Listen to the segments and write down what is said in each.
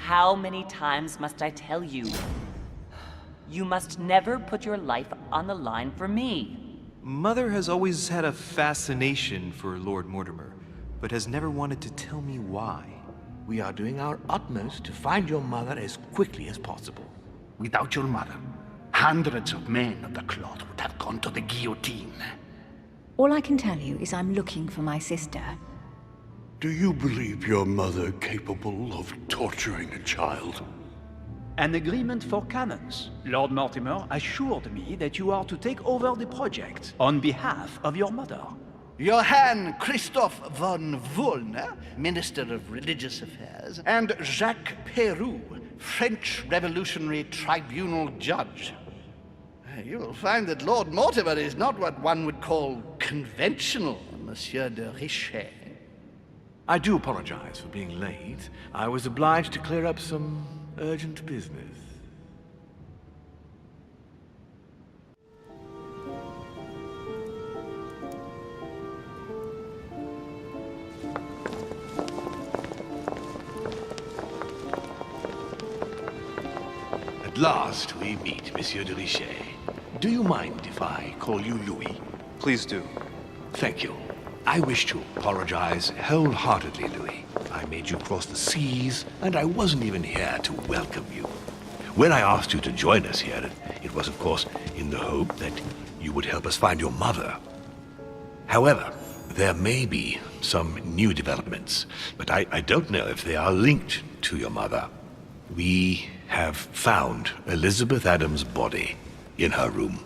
How many times must I tell you? You must never put your life on the line for me. Mother has always had a fascination for Lord Mortimer, but has never wanted to tell me why. We are doing our utmost to find your mother as quickly as possible. Without your mother, hundreds of men of the cloth would have gone to the guillotine. All I can tell you is I'm looking for my sister. Do you believe your mother capable of torturing a child? An agreement for cannons. Lord Mortimer assured me that you are to take over the project on behalf of your mother. Johann Christoph von Wollner, Minister of Religious Affairs, and Jacques Peroux, French Revolutionary Tribunal Judge. You will find that Lord Mortimer is not what one would call conventional, Monsieur de Richet. I do apologize for being late. I was obliged to clear up some urgent business. At last we meet, Monsieur de Richet. Do you mind if I call you Louis? Please do. Thank you. I wish to apologize wholeheartedly, Louis. I made you cross the seas, and I wasn't even here to welcome you. When I asked you to join us here, it was, of course, in the hope that you would help us find your mother. However, there may be some new developments, but I don't know if they are linked to your mother. We have found Elizabeth Adams' body in her room.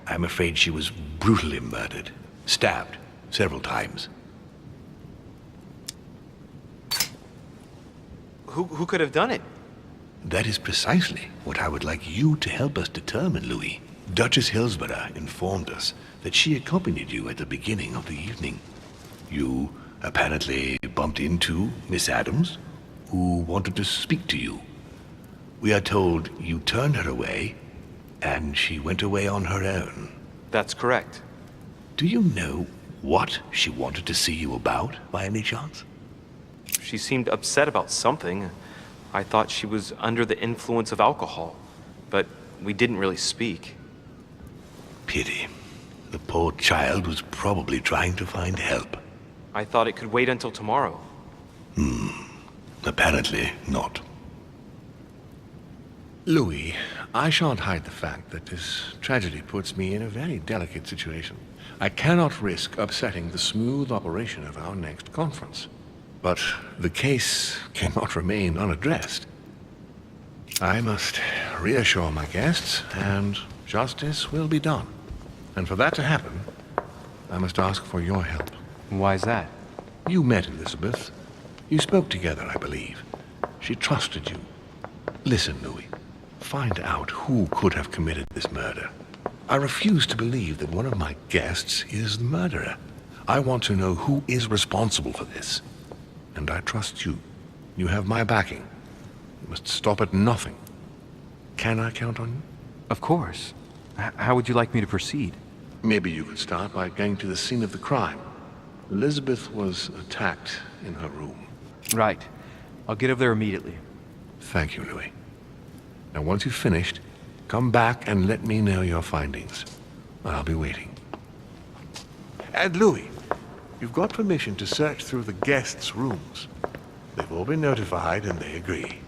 I'm afraid she was brutally murdered, stabbed several times. Who could have done it? That is precisely what I would like you to help us determine, Louis. Duchess Hillsborough informed us that she accompanied you at the beginning of the evening. You apparently bumped into Miss Adams, who wanted to speak to you. We are told you turned her away, and she went away on her own. That's correct. Do you know what she wanted to see you about, by any chance? She seemed upset about something. I thought she was under the influence of alcohol, but we didn't really speak. Pity. The poor child was probably trying to find help. I thought it could wait until tomorrow. Apparently not. Louis, I shan't hide the fact that this tragedy puts me in a very delicate situation. I cannot risk upsetting the smooth operation of our next conference. But the case cannot remain unaddressed. I must reassure my guests, and justice will be done. And for that to happen, I must ask for your help. Why's that? You met Elizabeth. You spoke together, I believe. She trusted you. Listen, Louis. Find out who could have committed this murder. I refuse to believe that one of my guests is the murderer. I want to know who is responsible for this. And I trust you. You have my backing. You must stop at nothing. Can I count on you? Of course. How would you like me to proceed? Maybe you could start by going to the scene of the crime. Elizabeth was attacked in her room. Right. I'll get over there immediately. Thank you, Louis. Now, once you've finished, come back and let me know your findings. I'll be waiting. And Louis, you've got permission to search through the guests' rooms. They've all been notified and they agree.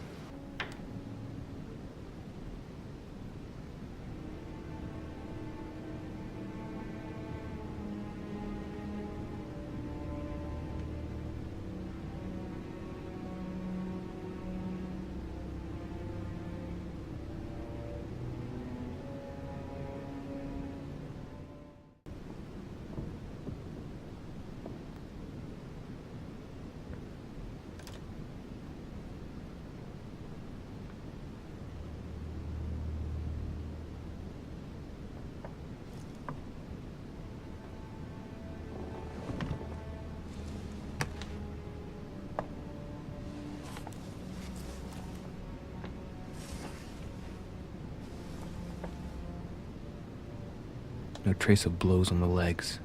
No trace of blows on the legs.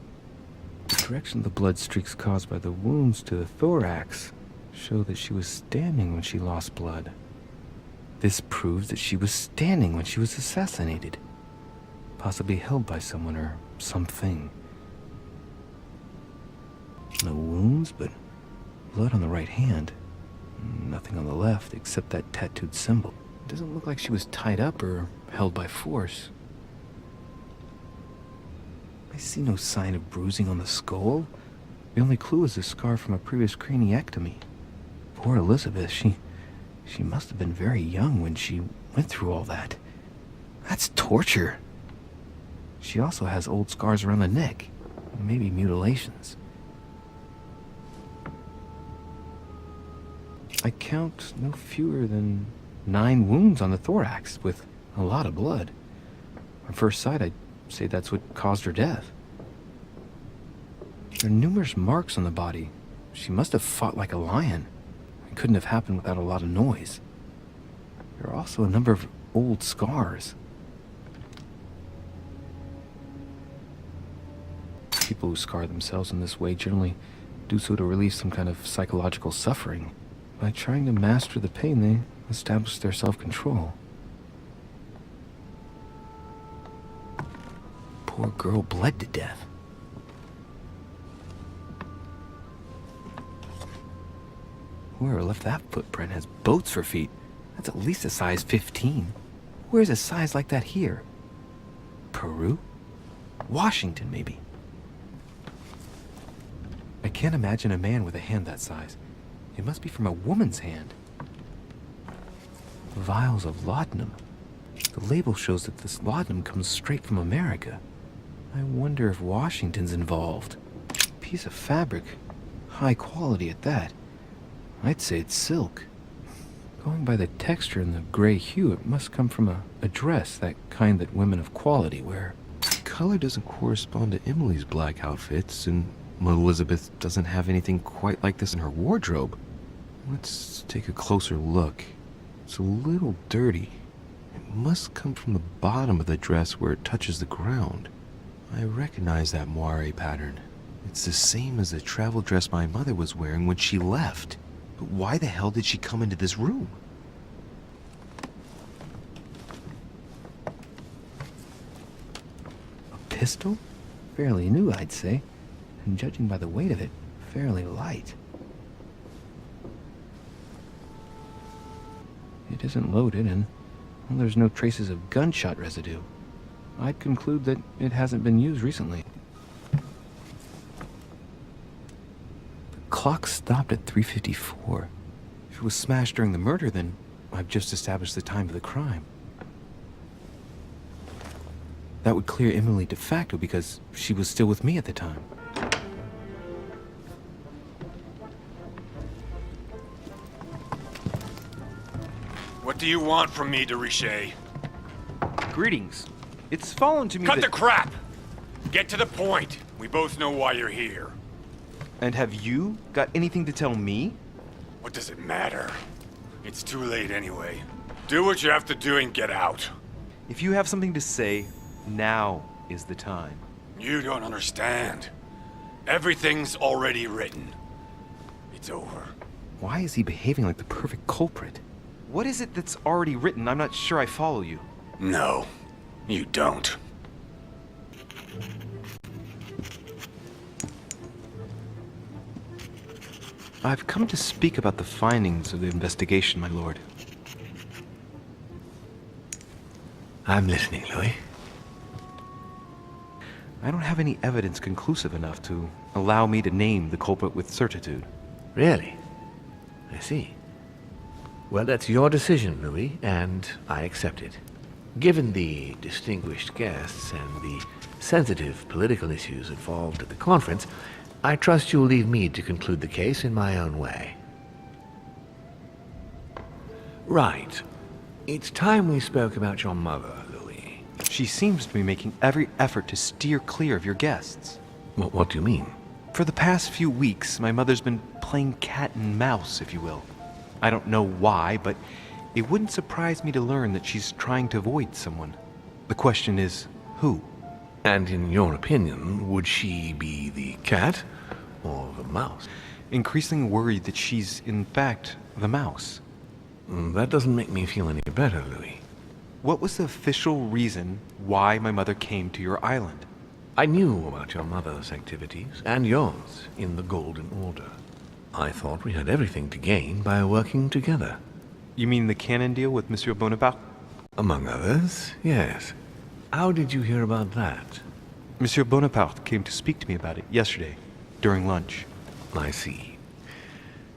The direction of the blood streaks caused by the wounds to the thorax show that she was standing when she lost blood. This proves that she was standing when she was assassinated, possibly held by someone or something. No wounds, but blood on the right hand. Nothing on the left except that tattooed symbol. It doesn't look like she was tied up or held by force. I see no sign of bruising on the skull. The only clue is a scar from a previous craniectomy. Poor Elizabeth, she must have been very young when she went through all that. That's torture. She also has old scars around the neck, maybe mutilations. I count no fewer than 9 wounds on the thorax, with a lot of blood. On first sight, I'd say that's what caused her death. There are numerous marks on the body. She must have fought like a lion. It couldn't have happened without a lot of noise. There are also a number of old scars. People who scar themselves in this way generally do so to relieve some kind of psychological suffering. By trying to master the pain, they establish their self-control. Poor girl bled to death. Whoever left that footprint has boats for feet. That's at least a size 15. Where's a size like that here? Peru? Washington, maybe. I can't imagine a man with a hand that size. It must be from a woman's hand. Vials of laudanum. The label shows that this laudanum comes straight from America. I wonder if Washington's involved. Piece of fabric. High quality at that. I'd say it's silk. Going by the texture and the gray hue, it must come from a dress, that kind that women of quality wear. The color doesn't correspond to Emily's black outfits, and Elizabeth doesn't have anything quite like this in her wardrobe. Let's take a closer look. It's a little dirty. It must come from the bottom of the dress where it touches the ground. I recognize that moire pattern. It's the same as the travel dress my mother was wearing when she left. But why the hell did she come into this room? A pistol? Fairly new, I'd say. And judging by the weight of it, fairly light. It isn't loaded, and well, there's no traces of gunshot residue. I'd conclude that it hasn't been used recently. The clock stopped at 3:54. If it was smashed during the murder, then I've just established the time of the crime. That would clear Emily de facto because she was still with me at the time. What do you want from me, de Richet? Greetings. It's fallen to me Cut that... the crap! Get to the point. We both know why you're here. And have you got anything to tell me? What does it matter? It's too late anyway. Do what you have to do and get out. If you have something to say, now is the time. You don't understand. Everything's already written. It's over. Why is he behaving like the perfect culprit? What is it that's already written? I'm not sure I follow you. No, you don't. I've come to speak about the findings of the investigation, my lord. I'm listening, Louis. I don't have any evidence conclusive enough to allow me to name the culprit with certitude. Really? I see. Well, that's your decision, Louis, and I accept it. Given the distinguished guests and the sensitive political issues involved at the conference, I trust you'll leave me to conclude the case in my own way. Right. It's time we spoke about your mother, Louis. She seems to be making every effort to steer clear of your guests. What do you mean? For the past few weeks, my mother's been playing cat and mouse, if you will. I don't know why, but it wouldn't surprise me to learn that she's trying to avoid someone. The question is, who? And in your opinion, would she be the cat or the mouse? increasingly worried that she's, in fact, the mouse. That doesn't make me feel any better, Louis. What was the official reason why my mother came to your island? I knew about your mother's activities, and yours, in the Golden Order. I thought we had everything to gain by working together. You mean the cannon deal with Monsieur Bonaparte? Among others, yes. How did you hear about that? Monsieur Bonaparte came to speak to me about it yesterday, during lunch. I see.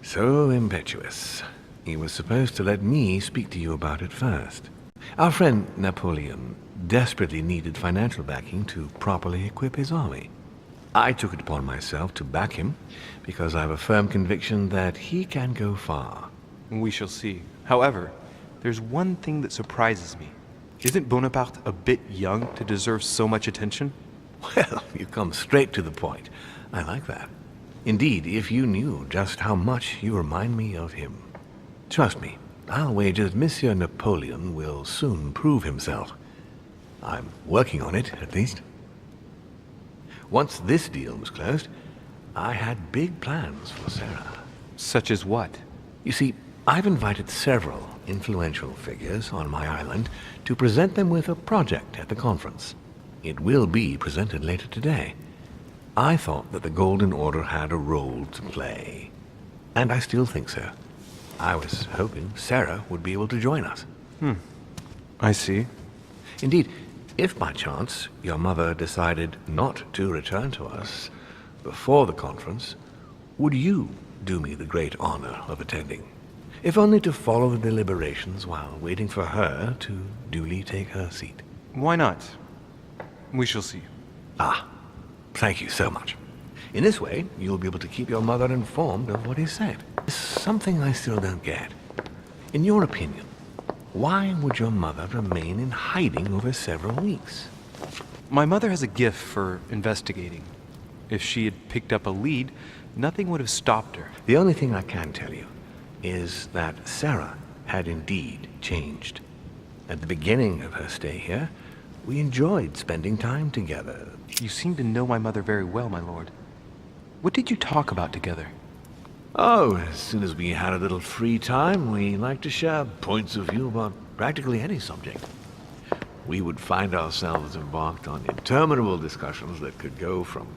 So impetuous. He was supposed to let me speak to you about it first. Our friend Napoleon desperately needed financial backing to properly equip his army. I took it upon myself to back him because I have a firm conviction that he can go far. We shall see. However, there's one thing that surprises me. Isn't Bonaparte a bit young to deserve so much attention? Well, you come straight to the point. I like that. Indeed, if you knew just how much you remind me of him. Trust me, I'll wager that Monsieur Napoleon will soon prove himself. I'm working on it, at least. Once this deal was closed, I had big plans for Sarah. Such as what? You see, I've invited several influential figures on my island to present them with a project at the conference. It will be presented later today. I thought that the Golden Order had a role to play. And I still think so. I was hoping Sarah would be able to join us. I see. Indeed, if by chance your mother decided not to return to us before the conference, would you do me the great honor of attending? If only to follow the deliberations while waiting for her to duly take her seat. Why not? We shall see. Ah, thank you so much. In this way, you'll be able to keep your mother informed of what is said. There's something I still don't get. In your opinion, why would your mother remain in hiding over several weeks? My mother has a gift for investigating. If she had picked up a lead, nothing would have stopped her. The only thing I can tell you is that Sarah had indeed changed. At the beginning of her stay here, we enjoyed spending time together. You seem to know my mother very well, my lord. What did you talk about together? Oh, as soon as we had a little free time, we liked to share points of view about practically any subject. We would find ourselves embarked on interminable discussions that could go from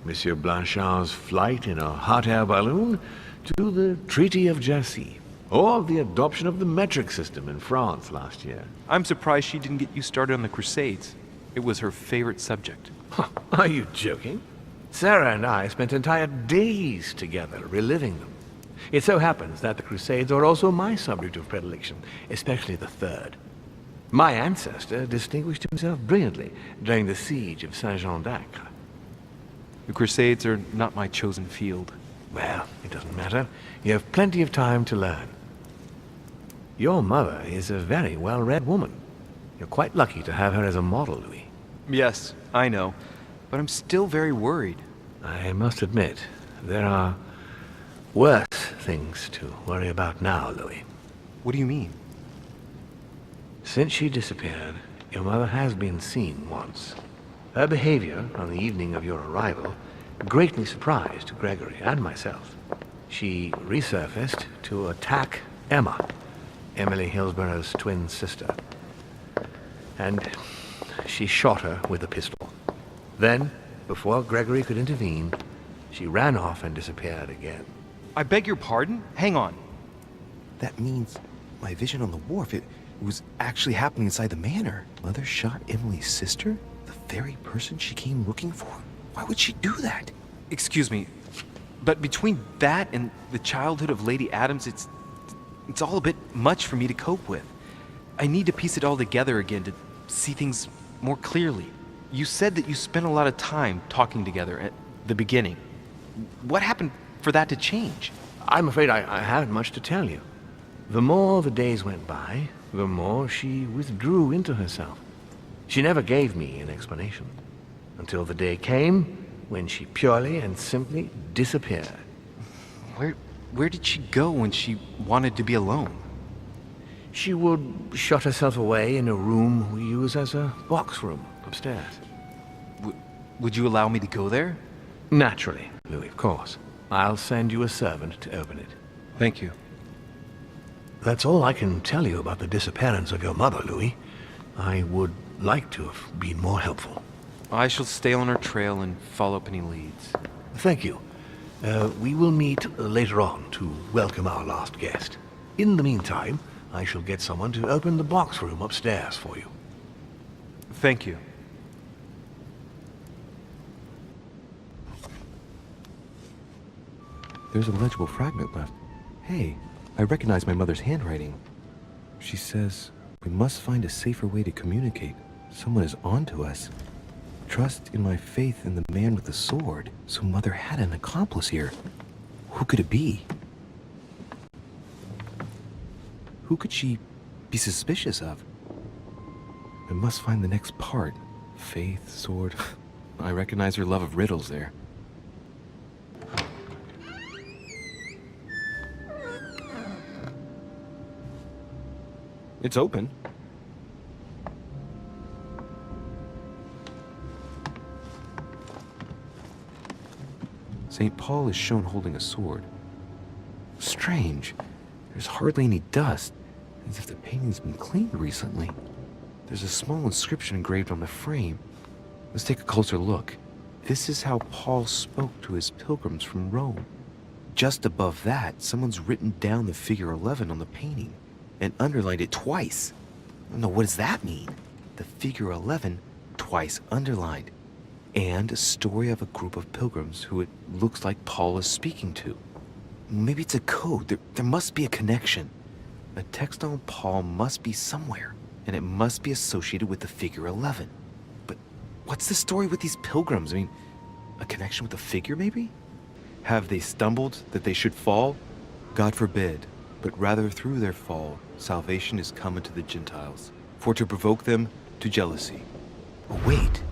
Monsieur Blanchard's flight in a hot air balloon to the Treaty of Jassy, or the adoption of the metric system in France last year. I'm surprised she didn't get you started on the Crusades. It was her favorite subject. Are you joking? Sarah and I spent entire days together reliving them. It so happens that the Crusades are also my subject of predilection, especially the third. My ancestor distinguished himself brilliantly during the siege of Saint-Jean d'Acre. The Crusades are not my chosen field. Well, it doesn't matter. You have plenty of time to learn. Your mother is a very well-read woman. You're quite lucky to have her as a model, Louis. Yes, I know. But I'm still very worried. I must admit, there are worse things to worry about now, Louis. What do you mean? Since she disappeared, your mother has been seen once. Her behavior on the evening of your arrival greatly surprised Gregory and myself. She resurfaced to attack Emma, Emily Hillsborough's twin sister. And she shot her with a pistol. Then, before Gregory could intervene, she ran off and disappeared again. I beg your pardon? Hang on. That means my vision on the wharf, it was actually happening inside the manor. Mother shot Emily's sister? The very person she came looking for? Why would she do that? Excuse me, but between that and the childhood of Lady Adams, it's all a bit much for me to cope with. I need to piece it all together again to see things more clearly. You said that you spent a lot of time talking together at the beginning. What happened for that to change? I'm afraid I haven't much to tell you. The more the days went by, the more she withdrew into herself. She never gave me an explanation, until the day came when she purely and simply disappeared. Where did she go when she wanted to be alone? She would shut herself away in a room we use as a box room upstairs. Would you allow me to go there? Naturally, Louis, of course. I'll send you a servant to open it. Thank you. That's all I can tell you about the disappearance of your mother, Louis. I would like to have been more helpful. I shall stay on our trail and follow up any leads. Thank you. We will meet later on to welcome our last guest. In the meantime, I shall get someone to open the box room upstairs for you. Thank you. There's a legible fragment left. Hey, I recognize my mother's handwriting. She says, "We must find a safer way to communicate. Someone is on to us. Trust in my faith in the man with the sword." So Mother had an accomplice here. Who could it be? Who could she be suspicious of? I must find the next part. Faith, sword. I recognize her love of riddles there. It's open. St. Paul is shown holding a sword. Strange. There's hardly any dust, as if the painting's been cleaned recently. There's a small inscription engraved on the frame. Let's take a closer look. This is how Paul spoke to his pilgrims from Rome. Just above that, someone's written down the figure 11 on the painting and underlined it twice. No, what does that mean? The figure 11 twice underlined. And a story of a group of pilgrims who it looks like Paul is speaking to. Maybe it's a code. There must be a connection. A text on Paul must be somewhere, and it must be associated with the figure 11. But what's the story with these pilgrims? I mean, a connection with the figure, maybe? Have they stumbled that they should fall? God forbid, but rather through their fall, salvation is come unto the Gentiles, for to provoke them to jealousy. Oh, wait.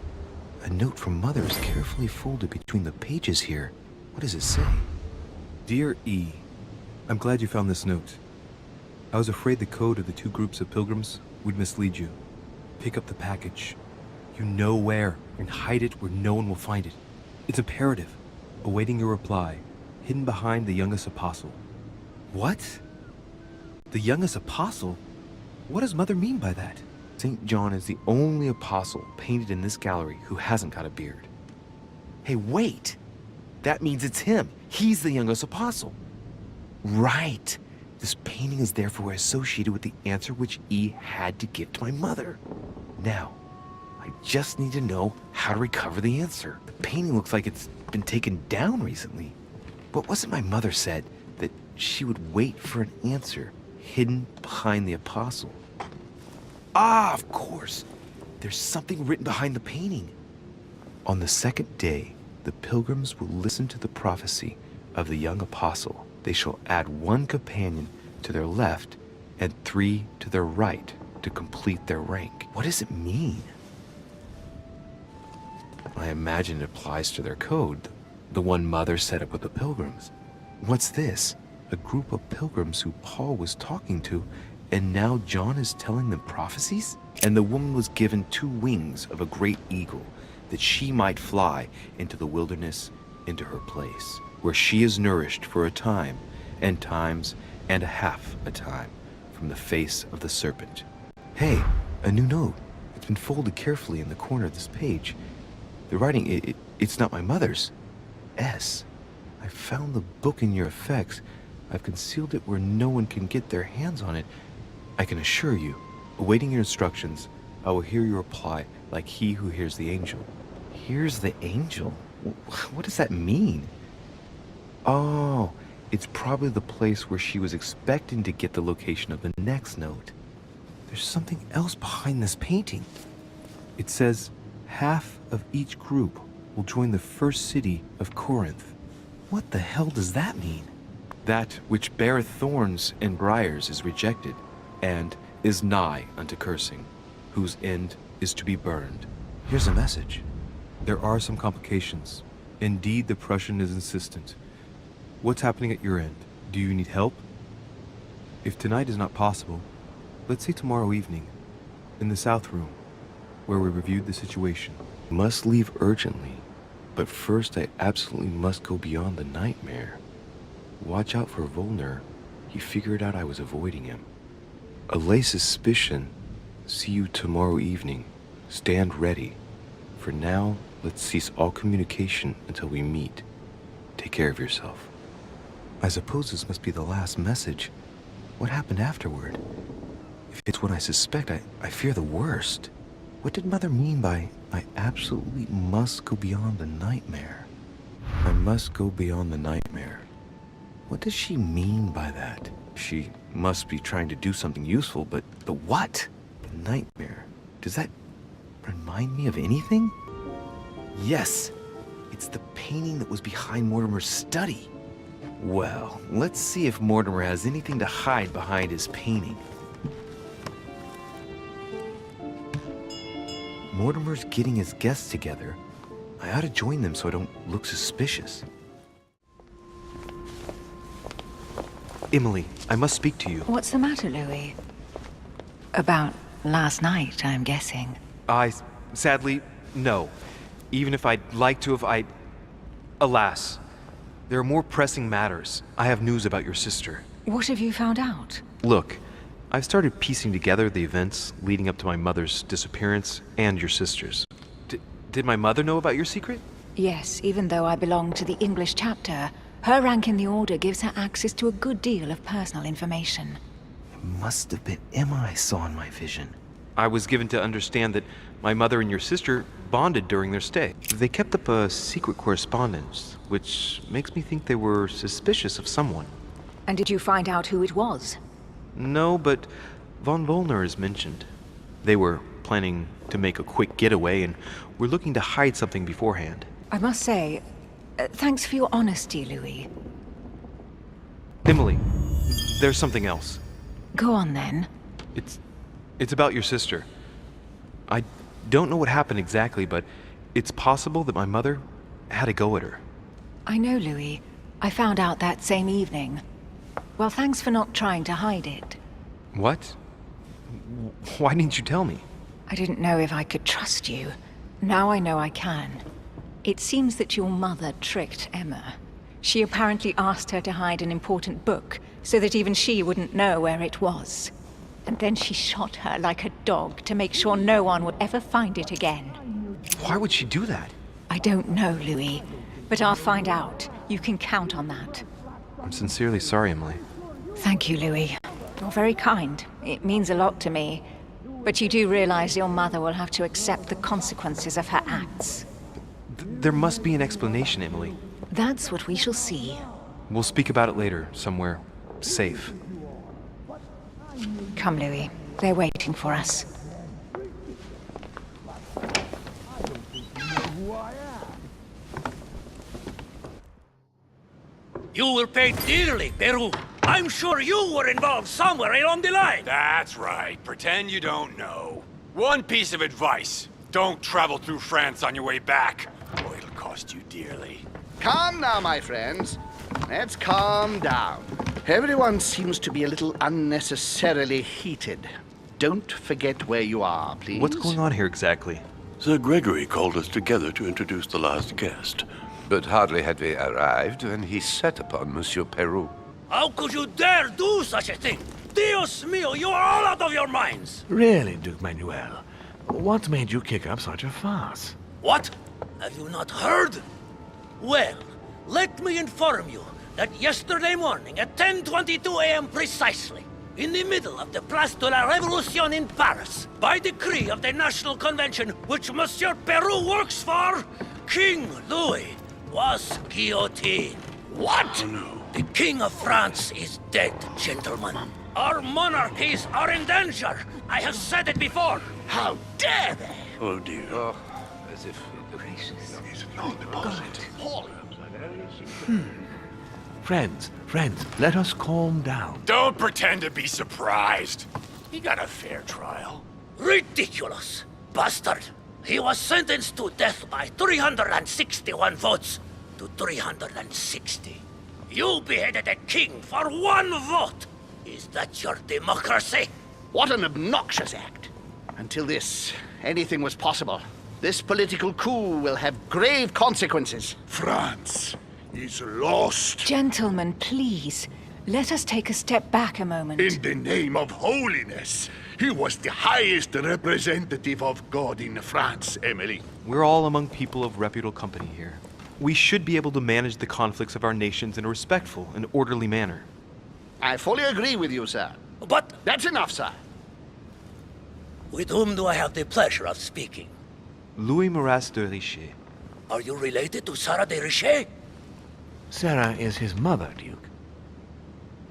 A note from Mother is carefully folded between the pages here. What does it say? Dear E, I'm glad you found this note. I was afraid the code of the two groups of pilgrims would mislead you. Pick up the package. You know where, and hide it where no one will find it. It's imperative. Awaiting your reply, hidden behind the youngest apostle. What? The youngest apostle? What does Mother mean by that? St. John is the only apostle painted in this gallery who hasn't got a beard. Hey, wait! That means it's him. He's the youngest apostle. Right. This painting is therefore associated with the answer which E had to give to my mother. Now, I just need to know how to recover the answer. The painting looks like it's been taken down recently. But wasn't my mother said that she would wait for an answer hidden behind the apostle? Ah, of course. There's something written behind the painting. On the second day, the pilgrims will listen to the prophecy of the young apostle. They shall add one companion to their left and 3 to their right to complete their rank. What does it mean? I imagine it applies to their code, the one Mother set up with the pilgrims. What's this? A group of pilgrims who Paul was talking to, and now John is telling them prophecies? And the woman was given 2 wings of a great eagle, that she might fly into the wilderness, into her place, where she is nourished for a time, and times and a half a time, from the face of the serpent. Hey, a new note. It's been folded carefully in the corner of this page. The writing, it's not my mother's. S. I found the book in your effects. I've concealed it where no one can get their hands on it. I can assure you, awaiting your instructions, I will hear your reply like he who hears the angel. Hears the angel? What does that mean? Oh, it's probably the place where she was expecting to get the location of the next note. There's something else behind this painting. It says, half of each group will join the first city of Corinth. What the hell does that mean? That which beareth thorns and briars is rejected, and is nigh unto cursing, whose end is to be burned. Here's a message. There are some complications. Indeed, the Prussian is insistent. What's happening at your end? Do you need help? If tonight is not possible, let's say tomorrow evening, in the South Room, where we reviewed the situation. Must leave urgently, But first, I absolutely must go beyond the nightmare. Watch out for Volner. He figured out I was avoiding him. Allay suspicion. See you tomorrow evening. Stand ready. For now, let's cease all communication until we meet. Take care of yourself. I suppose this must be the last message. What happened afterward? If it's what I suspect, I fear the worst. What did Mother mean by, I absolutely must go beyond the nightmare? I must go beyond the nightmare. What does she mean by that? She must be trying to do something useful, but what? The nightmare. Does that remind me of anything? Yes, it's the painting that was behind Mortimer's study. Well, let's see if Mortimer has anything to hide behind his painting. Mortimer's getting his guests together. I ought to join them so I don't look suspicious. Emily, I must speak to you. What's the matter, Louis? About last night, I'm guessing. Sadly, no. Even if I'd like to have, alas, there are more pressing matters. I have news about your sister. What have you found out? Look, I've started piecing together the events leading up to my mother's disappearance and your sister's. Did my mother know about your secret? Yes, even though I belong to the English chapter, her rank in the Order gives her access to a good deal of personal information. It must have been Emma I saw in my vision. I was given to understand that my mother and your sister bonded during their stay. They kept up a secret correspondence, which makes me think they were suspicious of someone. And did you find out who it was? No, but von Volner is mentioned. They were planning to make a quick getaway and were looking to hide something beforehand. I must say, thanks for your honesty, Louis. Emily, there's something else. Go on, then. It's about your sister. I don't know what happened exactly, but it's possible that my mother had a go at her. I know, Louis. I found out that same evening. Well, thanks for not trying to hide it. What? Why didn't you tell me? I didn't know if I could trust you. Now I know I can. It seems that your mother tricked Emma. She apparently asked her to hide an important book, so that even she wouldn't know where it was. And then she shot her like a dog to make sure no one would ever find it again. Why would she do that? I don't know, Louis. But I'll find out. You can count on that. I'm sincerely sorry, Emily. Thank you, Louis. You're very kind. It means a lot to me. But you do realize your mother will have to accept the consequences of her acts. There must be an explanation, Emily. That's what we shall see. We'll speak about it later, somewhere safe. Come, Louis. They're waiting for us. You will pay dearly, Peru. I'm sure you were involved somewhere along the line. That's right. Pretend you don't know. One piece of advice. Don't travel through France on your way back, or it'll cost you dearly. Calm now, my friends. Let's calm down. Everyone seems to be a little unnecessarily heated. Don't forget where you are, please. What's going on here exactly? Sir Gregory called us together to introduce the last guest. But hardly had we arrived when he set upon Monsieur Peru. How could you dare do such a thing? Dios mío, you are all out of your minds! Really, Duke Manuel? What made you kick up such a fuss? What? Have you not heard? Well, let me inform you that yesterday morning at 10:22 a.m. precisely, in the middle of the Place de la Révolution in Paris, by decree of the National Convention which Monsieur Peru works for, King Louis was guillotined. What? Oh, no. The King of France is dead, gentlemen. Our monarchies are in danger. I have said it before. How dare they? Oh, dear. Oh, as if... Friends, let us calm down. Don't pretend to be surprised. He got a fair trial. Ridiculous! Bastard! He was sentenced to death by 361 votes to 360. You beheaded a king for one vote! Is that your democracy? What an obnoxious act. Until this, anything was possible. This political coup will have grave consequences. France is lost. Gentlemen, please. Let us take a step back a moment. In the name of holiness. He was the highest representative of God in France, Emily. We're all among people of reputable company here. We should be able to manage the conflicts of our nations in a respectful and orderly manner. I fully agree with you, sir. But That's enough, sir. with whom do I have the pleasure of speaking? Louis Maras de Richet. Are you related to Sarah de Richet? Sarah is his mother, Duke.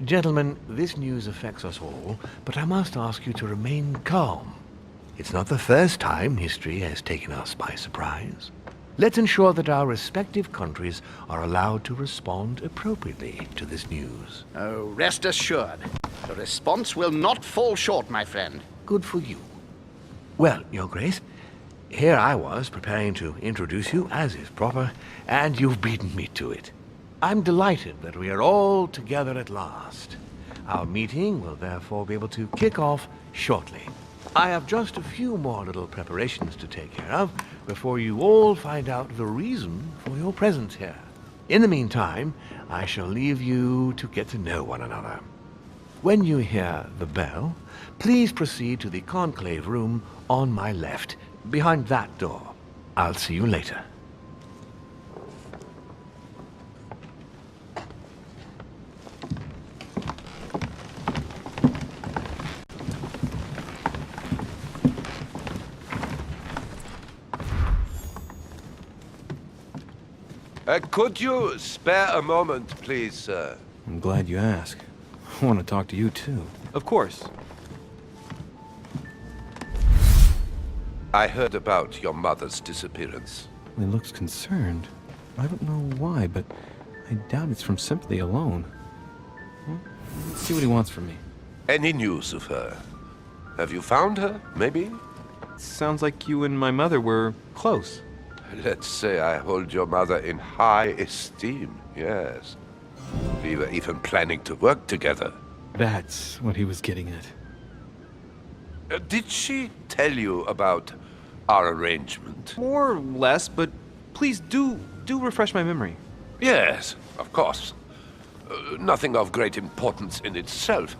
Gentlemen, this news affects us all, but I must ask you to remain calm. It's not the first time history has taken us by surprise. Let's ensure that our respective countries are allowed to respond appropriately to this news. Oh, rest assured. The response will not fall short, my friend. Good for you. Well, Your Grace, here I was preparing to introduce you as is proper, and you've beaten me to it. I'm delighted that we are all together at last. Our meeting will therefore be able to kick off shortly. I have just a few more little preparations to take care of before you all find out the reason for your presence here. In the meantime, I shall leave you to get to know one another. When you hear the bell, please proceed to the conclave room on my left, behind that door. I'll see you later. Could you spare a moment, please, sir? I'm glad you asked. I want to talk to you, too. Of course. I heard about your mother's disappearance. He looks concerned. I don't know why, but I doubt it's from sympathy alone. Well, let's see what he wants from me. Any news of her? Have you found her, maybe? Sounds like you and my mother were close. Let's say I hold your mother in high esteem, yes. We were even planning to work together. That's what he was getting at. Did she tell you about our arrangement? More or less, but please do refresh my memory. Yes, of course. Nothing of great importance in itself.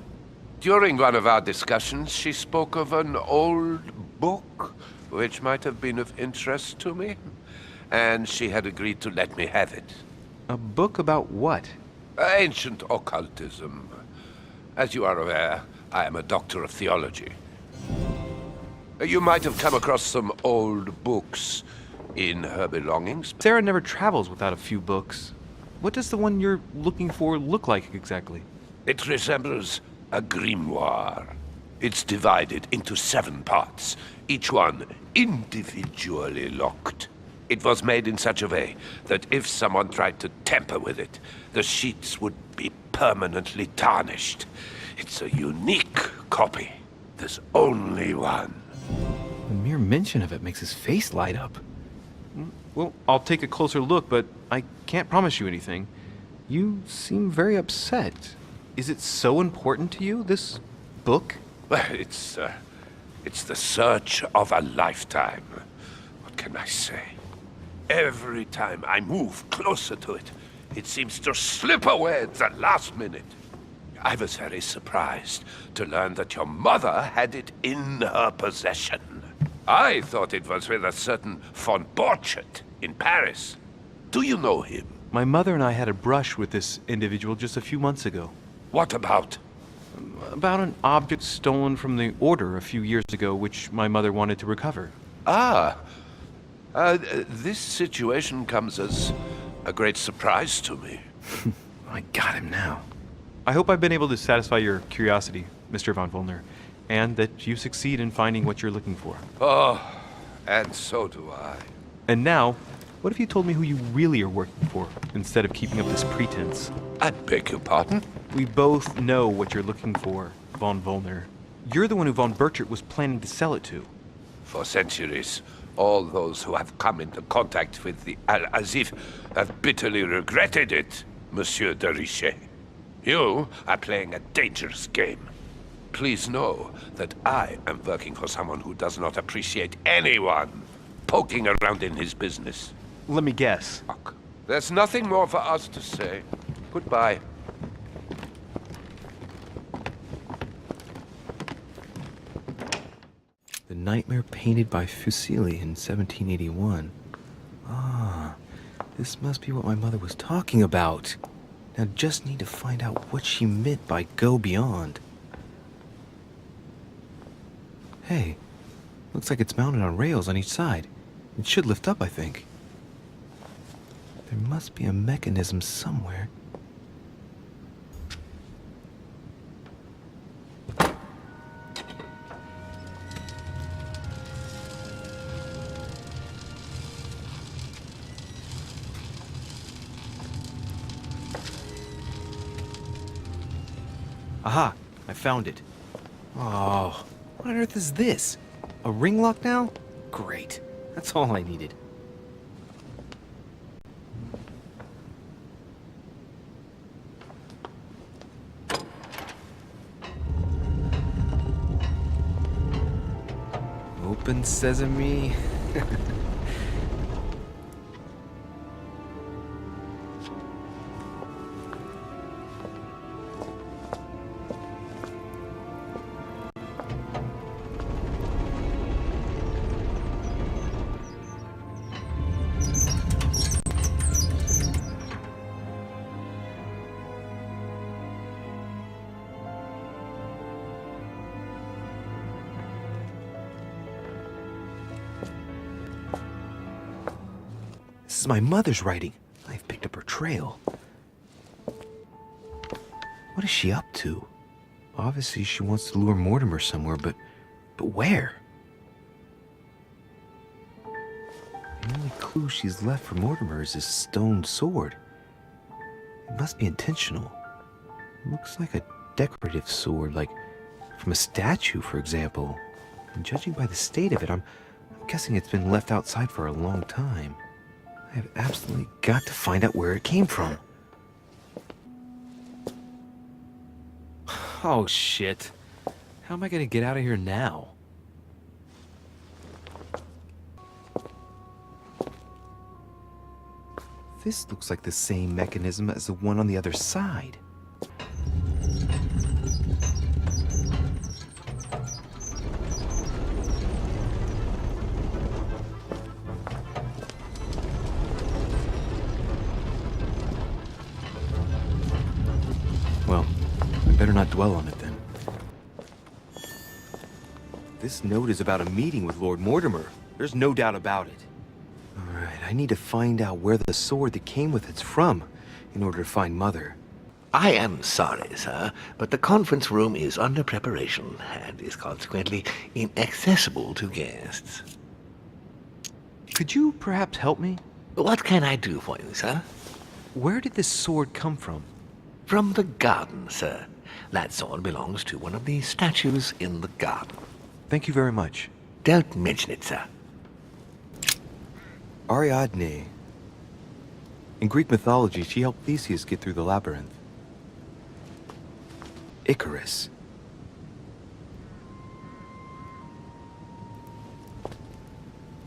During one of our discussions, she spoke of an old book which might have been of interest to me, and she had agreed to let me have it. A book about what? Ancient occultism. As you are aware, I am a doctor of theology. You might have come across some old books in her belongings. Sarah never travels without a few books. What does the one you're looking for look like exactly? It resembles a grimoire. It's divided into 7 parts, each one individually locked. It was made in such a way that if someone tried to tamper with it, the sheets would be permanently tarnished. It's a unique copy. There's only one. The mere mention of it makes his face light up. Well, I'll take a closer look, but I can't promise you anything. You seem very upset. Is it so important to you, this book? Well, it's the search of a lifetime. What can I say? Every time I move closer to it, it seems to slip away at the last minute. I was very surprised to learn that your mother had it in her possession. I thought it was with a certain von Borchardt in Paris. Do you know him? My mother and I had a brush with this individual just a few months ago. What about? About an object stolen from the Order a few years ago, which my mother wanted to recover. This situation comes as a great surprise to me. I got him now. I hope I've been able to satisfy your curiosity, Mr. von Wollner, and that you succeed in finding what you're looking for. Oh, and so do I. And now, what if you told me who you really are working for, instead of keeping up this pretense? I beg your pardon? We both know what you're looking for, von Wollner. You're the one who von Borchardt was planning to sell it to. For centuries, all those who have come into contact with the Al-Azif have bitterly regretted it, Monsieur de Richet. You are playing a dangerous game. Please know that I am working for someone who does not appreciate anyone poking around in his business. Let me guess. Fuck. There's nothing more for us to say. Goodbye. The nightmare painted by Fuseli in 1781. Ah, this must be what my mother was talking about. Now just need to find out what she meant by go beyond. Hey, looks like it's mounted on rails on each side. It should lift up, I think. There must be a mechanism somewhere. Aha! I found it. Oh, what on earth is this? A ring lock now? Great. That's all I needed. Open sesame. This is my mother's writing. I've picked up her trail. What is she up to? Obviously, she wants to lure Mortimer somewhere, but where? The only clue she's left for Mortimer is this stone sword. It must be intentional. It looks like a decorative sword, like from a statue, for example. And judging by the state of it, I'm guessing it's been left outside for a long time. I have absolutely got to find out where it came from. Oh, shit. How am I gonna get out of here now? This looks like the same mechanism as the one on the other side. Well, I better not dwell on it then. This note is about a meeting with Lord Mortimer. There's no doubt about it. All right, I need to find out where the sword that came with it's from in order to find Mother. I am sorry, sir, but the conference room is under preparation and is consequently inaccessible to guests. Could you perhaps help me? What can I do for you, sir? Where did this sword come from? From the garden, sir. That sword belongs to one of the statues in the garden. Thank you very much. Don't mention it, sir. Ariadne. In Greek mythology, she helped Theseus get through the labyrinth. Icarus.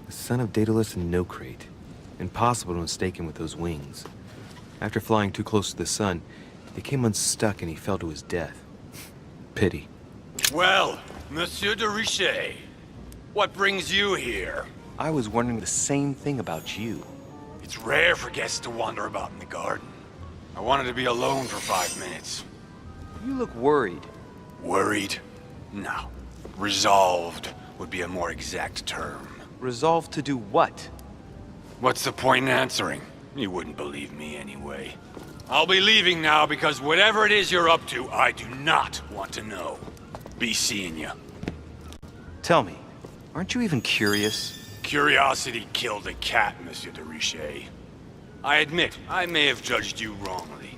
The son of Daedalus and Nocrate. Impossible to mistake him with those wings. After flying too close to the sun, he came unstuck and he fell to his death. Pity. Well, Monsieur de Richet, what brings you here? I was wondering the same thing about you. It's rare for guests to wander about in the garden. I wanted to be alone for 5 minutes. You look worried. Worried? No. Resolved would be a more exact term. Resolved to do what? What's the point in answering? You wouldn't believe me anyway. I'll be leaving now because whatever it is you're up to, I do not want to know. Be seeing ya. Tell me, aren't you even curious? Curiosity killed a cat, Monsieur de Richet. I admit, I may have judged you wrongly.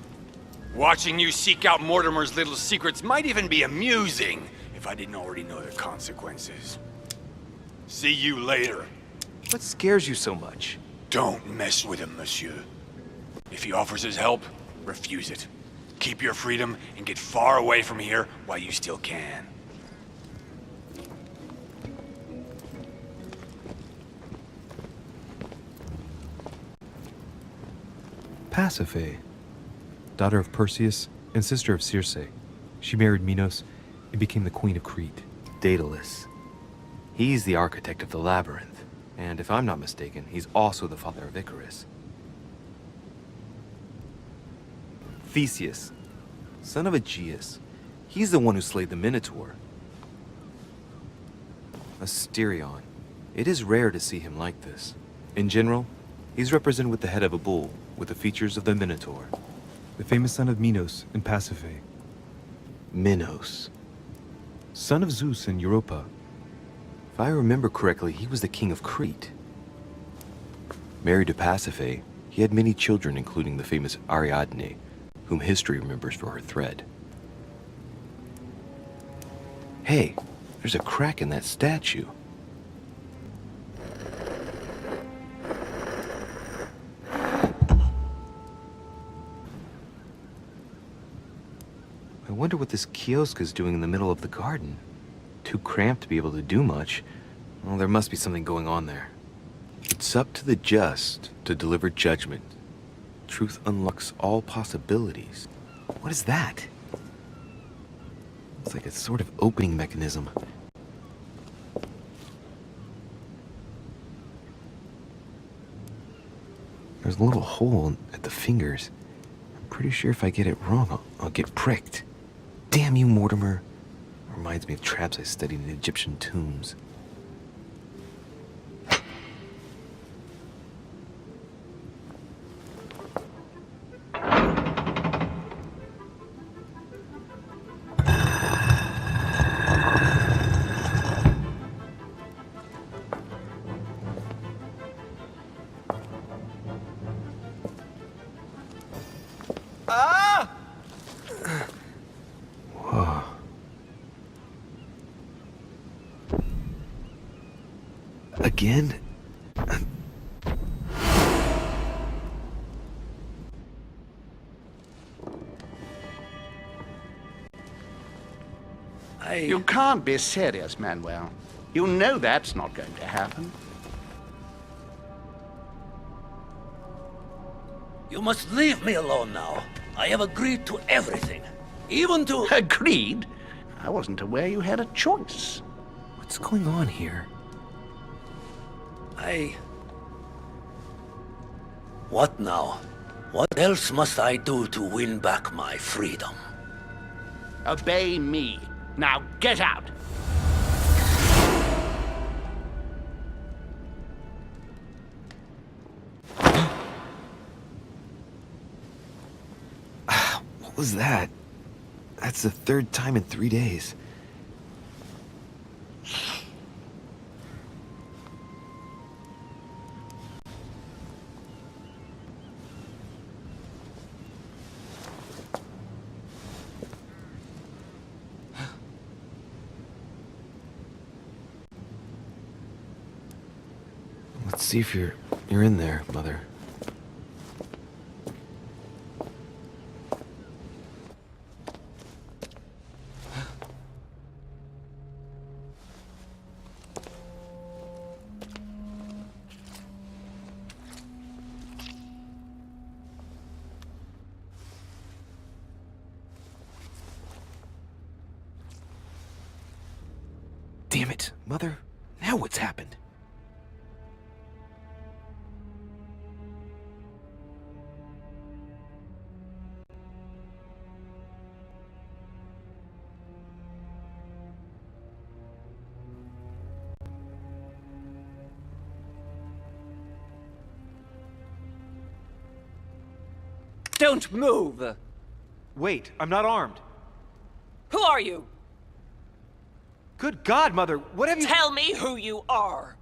Watching you seek out Mortimer's little secrets might even be amusing if I didn't already know the consequences. See you later. What scares you so much? Don't mess with him, monsieur. If he offers his help, refuse it. Keep your freedom and get far away from here while you still can. Pasiphae, daughter of Perseus and sister of Circe. She married Minos and became the queen of Crete. Daedalus. He's the architect of the labyrinth, and if I'm not mistaken, he's also the father of Icarus. Theseus, son of Aegeus. He's the one who slayed the Minotaur. Asterion. It is rare to see him like this. In general, he's represented with the head of a bull, with the features of the Minotaur. The famous son of Minos and Pasiphae. Minos. Son of Zeus and Europa. If I remember correctly, he was the king of Crete. Married to Pasiphae, he had many children, including the famous Ariadne, whom history remembers for her thread. Hey, there's a crack in that statue. I wonder what this kiosk is doing in the middle of the garden. Too cramped to be able to do much. Well, there must be something going on there. It's up to the just to deliver judgment. Truth unlocks all possibilities. What is that? It's like a sort of opening mechanism. There's a little hole at the fingers. I'm pretty sure if I get it wrong, I'll get pricked. Damn you, Mortimer. Reminds me of traps I studied in Egyptian tombs. Again? You can't be serious, Manuel. You know that's not going to happen. You must leave me alone now. I have agreed to everything. Even to... Agreed? I wasn't aware you had a choice. What's going on here? What now? What else must I do to win back my freedom? Obey me. Now get out! What was that? That's the third time in 3 days. Let's see if you're in there, Mother. Damn it, Mother. Now what's happened? Don't move! Wait, I'm not armed. Who are you? Good God, Mother, what have you— Tell me who you are!